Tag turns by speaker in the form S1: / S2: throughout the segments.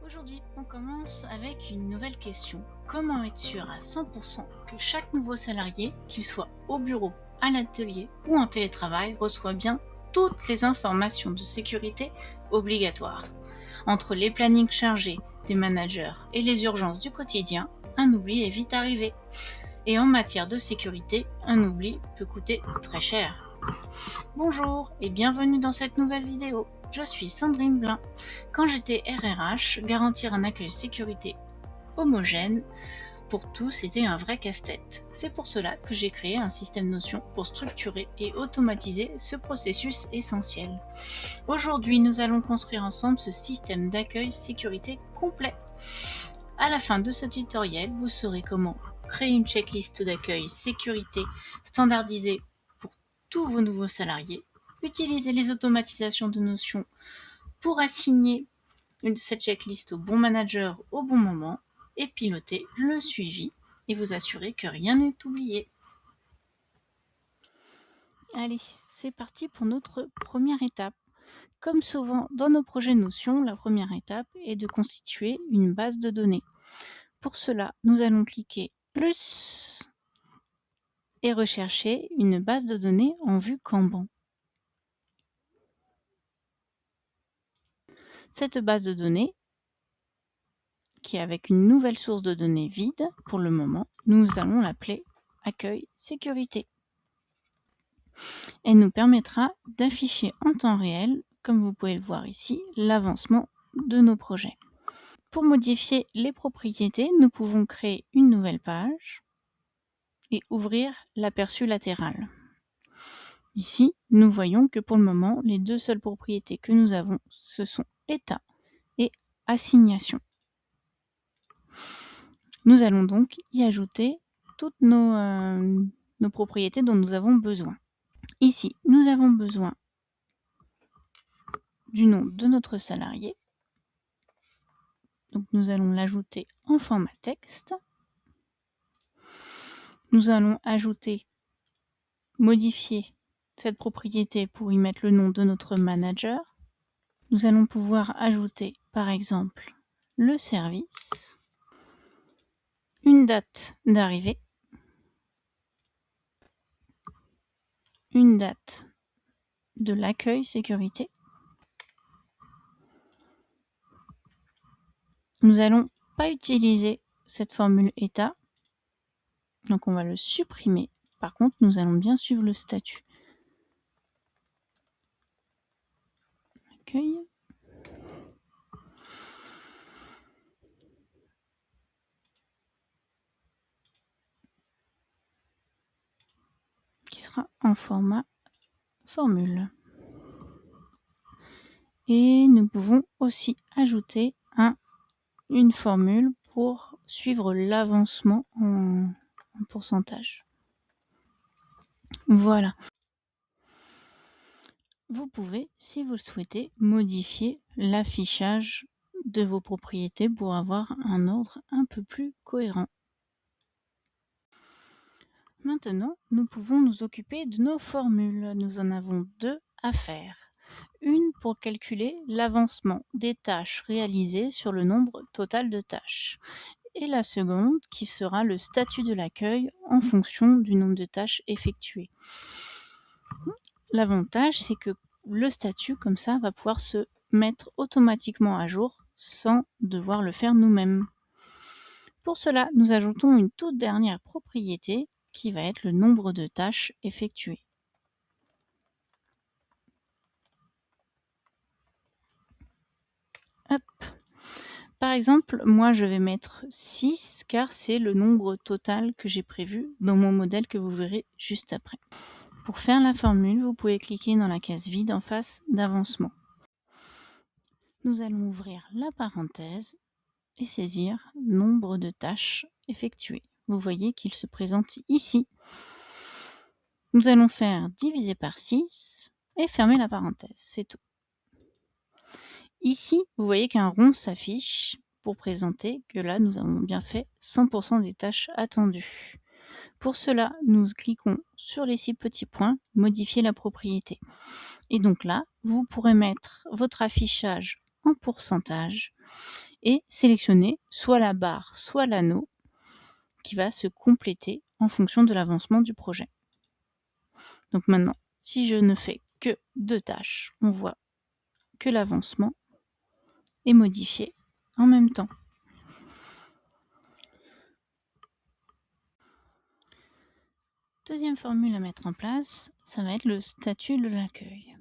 S1: Aujourd'hui, on commence avec une nouvelle question. Comment être sûr à 100% que chaque nouveau salarié, qu'il soit au bureau, à l'atelier ou en télétravail, reçoit bien toutes les informations de sécurité obligatoires? Entre les plannings chargés des managers et les urgences du quotidien, un oubli est vite arrivé. Et en matière de sécurité, un oubli peut coûter très cher. Bonjour et bienvenue dans cette nouvelle vidéo. Je suis Sandrine Blin. Quand j'étais RRH, garantir un accueil sécurité homogène pour tous était un vrai casse-tête. C'est pour cela que j'ai créé un système Notion pour structurer et automatiser ce processus essentiel. Aujourd'hui, nous allons construire ensemble ce système d'accueil sécurité complet. À la fin de ce tutoriel, vous saurez comment créer une checklist d'accueil sécurité standardisée pour tous vos nouveaux salariés, utiliser les automatisations de Notion pour assigner cette checklist au bon manager au bon moment et piloter le suivi et vous assurer que rien n'est oublié. Allez, c'est parti pour notre première étape. Comme souvent dans nos projets Notion, la première étape est de constituer une base de données. Pour cela, nous allons cliquer plus et rechercher une base de données en vue Kanban. Cette base de données, qui est avec une nouvelle source de données vide pour le moment, nous allons l'appeler Accueil Sécurité. Elle nous permettra d'afficher en temps réel, comme vous pouvez le voir ici, l'avancement de nos projets. Pour modifier les propriétés, nous pouvons créer une nouvelle page et ouvrir l'aperçu latéral. Ici, nous voyons que pour le moment, les deux seules propriétés que nous avons, ce sont état et assignation. Nous allons donc y ajouter toutes nos propriétés dont nous avons besoin. Ici, nous avons besoin du nom de notre salarié. Donc nous allons l'ajouter en format texte. Nous allons modifier cette propriété pour y mettre le nom de notre manager. Nous allons pouvoir ajouter par exemple le service, une date d'arrivée, une date de l'accueil sécurité. Nous n'allons pas utiliser cette formule état, donc on va le supprimer. Par contre, nous allons bien suivre le statut. Accueil. Qui sera en format formule. Et nous pouvons aussi ajouter une formule pour suivre l'avancement en pourcentage. Voilà. Vous pouvez, si vous le souhaitez, modifier l'affichage de vos propriétés pour avoir un ordre un peu plus cohérent. Maintenant, nous pouvons nous occuper de nos formules. Nous en avons deux à faire. Une pour calculer l'avancement des tâches réalisées sur le nombre total de tâches. Et la seconde qui sera le statut de l'accueil en fonction du nombre de tâches effectuées. L'avantage, c'est que le statut, comme ça, va pouvoir se mettre automatiquement à jour sans devoir le faire nous-mêmes. Pour cela, nous ajoutons une toute dernière propriété qui va être le nombre de tâches effectuées. Hop. Par exemple, moi je vais mettre 6 car c'est le nombre total que j'ai prévu dans mon modèle que vous verrez juste après. Pour faire la formule, vous pouvez cliquer dans la case vide en face d'avancement. Nous allons ouvrir la parenthèse et saisir nombre de tâches effectuées. Vous voyez qu'il se présente ici. Nous allons faire diviser par 6 et fermer la parenthèse, c'est tout. Ici, vous voyez qu'un rond s'affiche pour présenter que là, nous avons bien fait 100% des tâches attendues. Pour cela, nous cliquons sur les 6 petits points, modifier la propriété. Et donc là, vous pourrez mettre votre affichage en pourcentage et sélectionner soit la barre, soit l'anneau qui va se compléter en fonction de l'avancement du projet. Donc maintenant, si je ne fais que 2 tâches, on voit que l'avancement est modifié en même temps. Deuxième formule à mettre en place, ça va être le statut de l'accueil.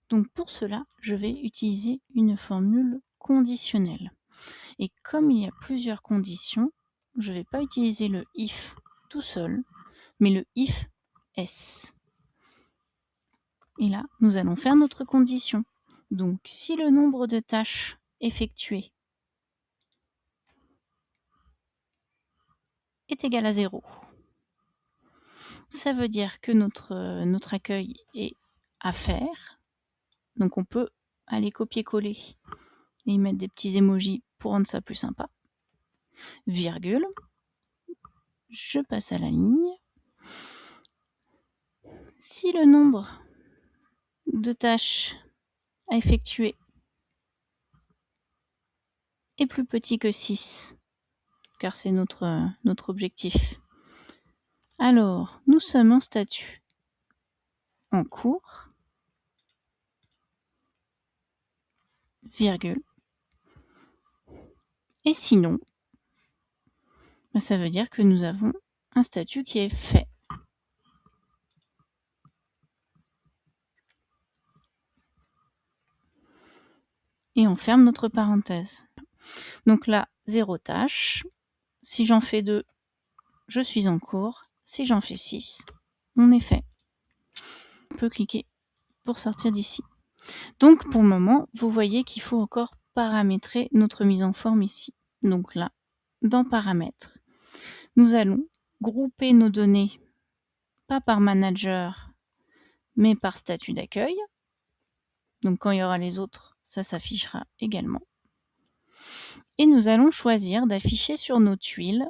S1: Donc pour cela, je vais utiliser une formule conditionnelle. Et comme il y a plusieurs conditions, je ne vais pas utiliser le if tout seul, mais le if s. Et là, nous allons faire notre condition. Donc si le nombre de tâches effectuées est égal à 0, ça veut dire que notre accueil est à faire. Donc on peut aller copier-coller et y mettre des petits emojis pour rendre ça plus sympa. Virgule, je passe à la ligne. Si le nombre de tâches à effectuer est plus petit que 6, car c'est notre objectif, alors nous sommes en statut en cours, virgule, et sinon, ça veut dire que nous avons un statut qui est fait. Et on ferme notre parenthèse. Donc là, 0 tâche. Si j'en fais 2, je suis en cours. Si j'en fais 6, on est fait. On peut cliquer pour sortir d'ici. Donc pour le moment, vous voyez qu'il faut encore paramétrer notre mise en forme ici. Donc là, dans paramètres, nous allons grouper nos données, pas par manager, mais par statut d'accueil. Donc quand il y aura les autres, ça s'affichera également. Et nous allons choisir d'afficher sur nos tuiles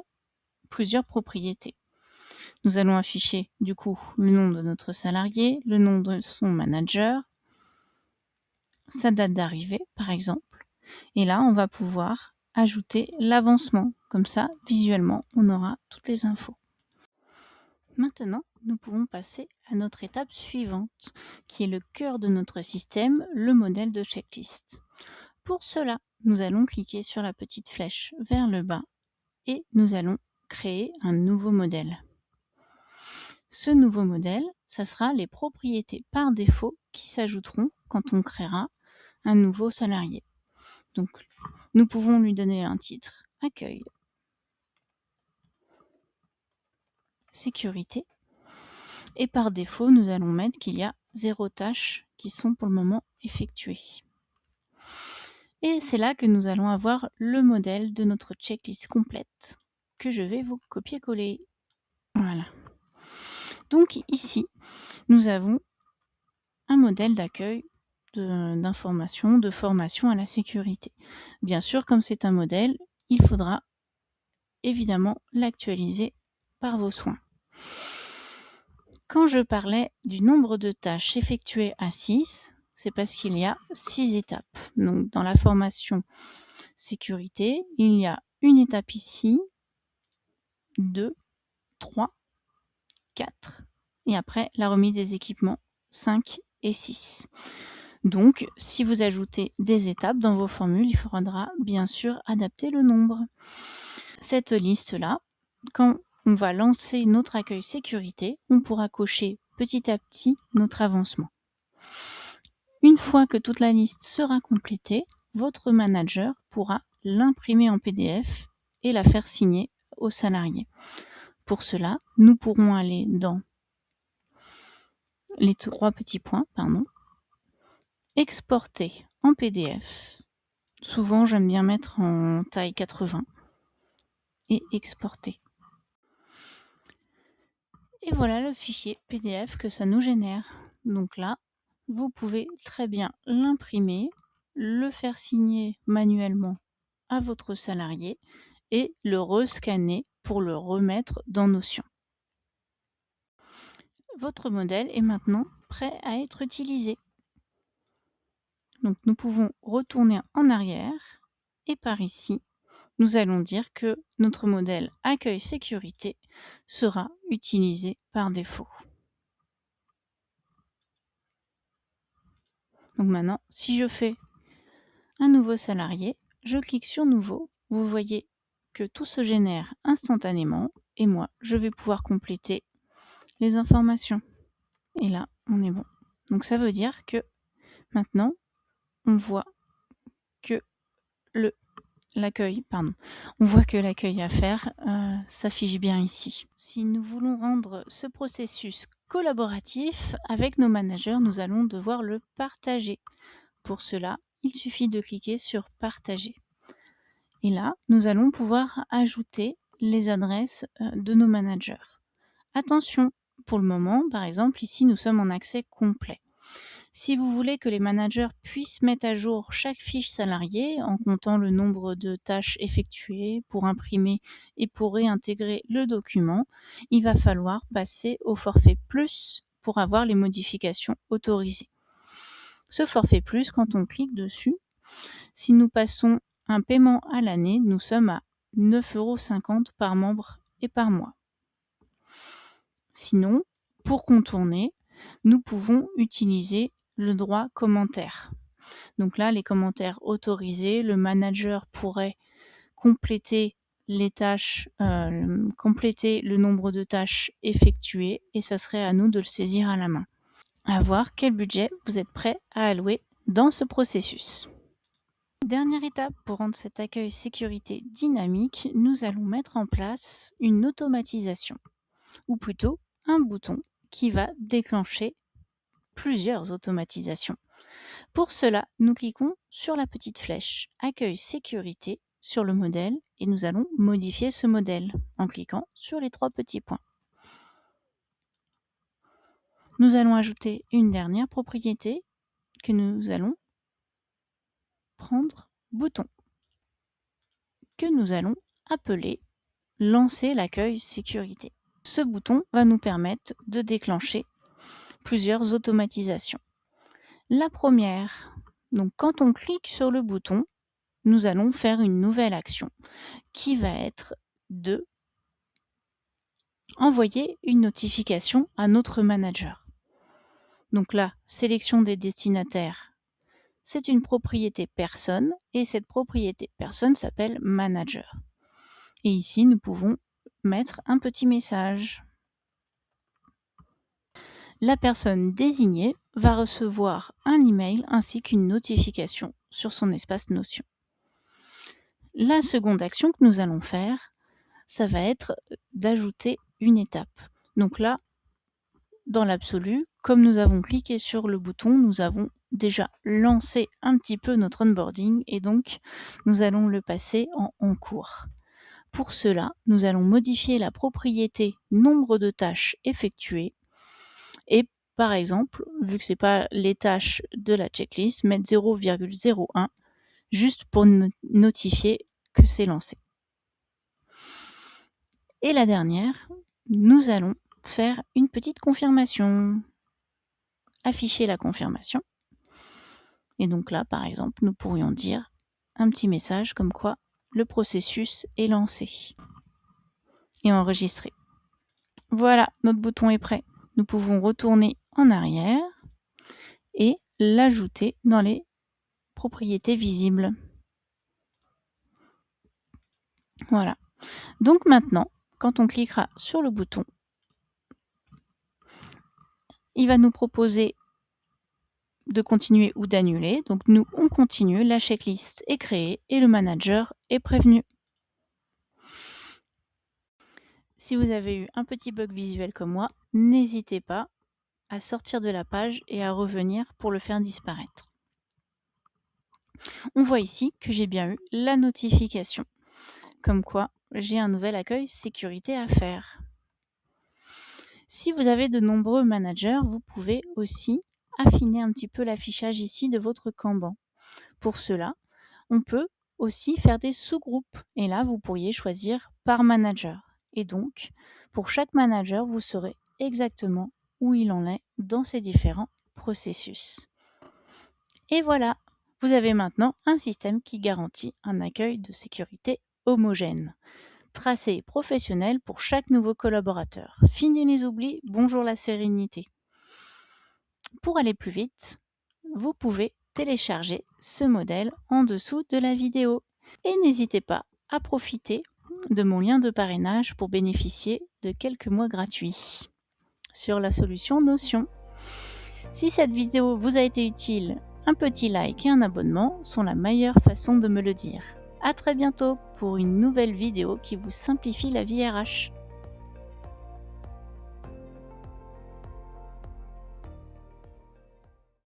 S1: plusieurs propriétés. Nous allons afficher du coup le nom de notre salarié, le nom de son manager, sa date d'arrivée par exemple. Et là, on va pouvoir ajouter l'avancement. Comme ça, visuellement, on aura toutes les infos. Maintenant, nous pouvons passer à notre étape suivante, qui est le cœur de notre système, le modèle de checklist. Pour cela, nous allons cliquer sur la petite flèche vers le bas et nous allons créer un nouveau modèle. Ce nouveau modèle, ça sera les propriétés par défaut qui s'ajouteront quand on créera un nouveau salarié. Donc, nous pouvons lui donner un titre accueil, sécurité, et par défaut, nous allons mettre qu'il y a 0 tâches qui sont pour le moment effectuées. Et c'est là que nous allons avoir le modèle de notre checklist complète que je vais vous copier-coller. Voilà. Donc ici, nous avons un modèle d'accueil, d'information, de formation à la sécurité. Bien sûr, comme c'est un modèle, il faudra évidemment l'actualiser par vos soins. Quand je parlais du nombre de tâches effectuées à 6, c'est parce qu'il y a 6 étapes. Donc dans la formation sécurité, il y a une étape ici, 2, 3, 4, et après la remise des équipements 5 et 6. Donc, si vous ajoutez des étapes dans vos formules, il faudra bien sûr adapter le nombre. Cette liste-là, quand on va lancer notre accueil sécurité, on pourra cocher petit à petit notre avancement. Une fois que toute la liste sera complétée, votre manager pourra l'imprimer en PDF et la faire signer aux salariés. Pour cela, nous pourrons aller dans les 3 petits points, exporter en PDF. Souvent, j'aime bien mettre en taille 80 et exporter. Et voilà le fichier PDF que ça nous génère. Donc là, vous pouvez très bien l'imprimer, le faire signer manuellement à votre salarié et le rescanner pour le remettre dans Notion. Votre modèle est maintenant prêt à être utilisé. Donc nous pouvons retourner en arrière Et par ici, nous allons dire que notre modèle accueil sécurité sera utilisé par défaut. Donc maintenant, si je fais un nouveau salarié, je clique sur nouveau, vous voyez que tout se génère instantanément et moi, je vais pouvoir compléter les informations. Et là, on est bon. Donc ça veut dire que maintenant, on voit que l'accueil à faire s'affiche bien ici. Si nous voulons rendre ce processus collaboratif avec nos managers, nous allons devoir le partager. Pour cela, il suffit de cliquer sur partager. Et là, nous allons pouvoir ajouter les adresses de nos managers. Attention, pour le moment, par exemple, ici, nous sommes en accès complet. Si vous voulez que les managers puissent mettre à jour chaque fiche salariée en comptant le nombre de tâches effectuées pour imprimer et pour réintégrer le document, il va falloir passer au forfait plus pour avoir les modifications autorisées. Ce forfait plus, quand on clique dessus, si nous passons un paiement à l'année, nous sommes à 9,50 € par membre et par mois. Sinon, pour contourner, nous pouvons utiliser le droit commentaire. Donc là, les commentaires autorisés, le manager pourrait compléter les tâches, compléter le nombre de tâches effectuées et ça serait à nous de le saisir à la main. À voir quel budget vous êtes prêt à allouer dans ce processus. Dernière étape pour rendre cet accueil sécurité dynamique, nous allons mettre en place une automatisation, ou plutôt un bouton qui va déclencher plusieurs automatisations. Pour cela, nous cliquons sur la petite flèche Accueil sécurité sur le modèle et nous allons modifier ce modèle en cliquant sur les 3 petits points. Nous allons ajouter une dernière propriété que nous allons prendre bouton, que nous allons appeler Lancer l'accueil sécurité. Ce bouton va nous permettre de déclencher plusieurs automatisations. La première, donc quand on clique sur le bouton, nous allons faire une nouvelle action qui va être de envoyer une notification à notre manager. Donc là, sélection des destinataires, c'est une propriété personne et cette propriété personne s'appelle manager. Et ici, nous pouvons mettre un petit message. La personne désignée va recevoir un email ainsi qu'une notification sur son espace Notion. La seconde action que nous allons faire, ça va être d'ajouter une étape. Donc là, dans l'absolu, comme nous avons cliqué sur le bouton, nous avons déjà lancé un petit peu notre onboarding et donc nous allons le passer en cours. Pour cela, nous allons modifier la propriété nombre de tâches effectuées et par exemple, vu que ce n'est pas les tâches de la checklist, mettre 0,01 juste pour notifier que c'est lancé. Et la dernière, nous allons faire une petite confirmation. Afficher la confirmation. Et donc là, par exemple, nous pourrions dire un petit message comme quoi le processus est lancé et enregistré. Voilà, notre bouton est prêt. Nous pouvons retourner en arrière et l'ajouter dans les propriétés visibles. Voilà. Donc maintenant, quand on cliquera sur le bouton, il va nous proposer de continuer ou d'annuler. Donc nous, on continue, la checklist est créée et le manager est prévenu. Si vous avez eu un petit bug visuel comme moi, n'hésitez pas à sortir de la page et à revenir pour le faire disparaître. On voit ici que j'ai bien eu la notification, comme quoi j'ai un nouvel accueil sécurité à faire. Si vous avez de nombreux managers, vous pouvez aussi affiner un petit peu l'affichage ici de votre Kanban. Pour cela, on peut aussi faire des sous-groupes et là, vous pourriez choisir par manager. Et donc, pour chaque manager, vous saurez exactement où il en est dans ces différents processus. Et voilà, Vous avez maintenant un système qui garantit un accueil de sécurité homogène, tracé et professionnel pour chaque nouveau collaborateur. Fini les oublis, bonjour la sérénité. Pour aller plus vite, vous pouvez télécharger ce modèle en dessous de la vidéo. Et n'hésitez pas à profiter de mon lien de parrainage pour bénéficier de quelques mois gratuits sur la solution Notion. Si cette vidéo vous a été utile, un petit like et un abonnement sont la meilleure façon de me le dire. À très bientôt pour une nouvelle vidéo qui vous simplifie la vie RH.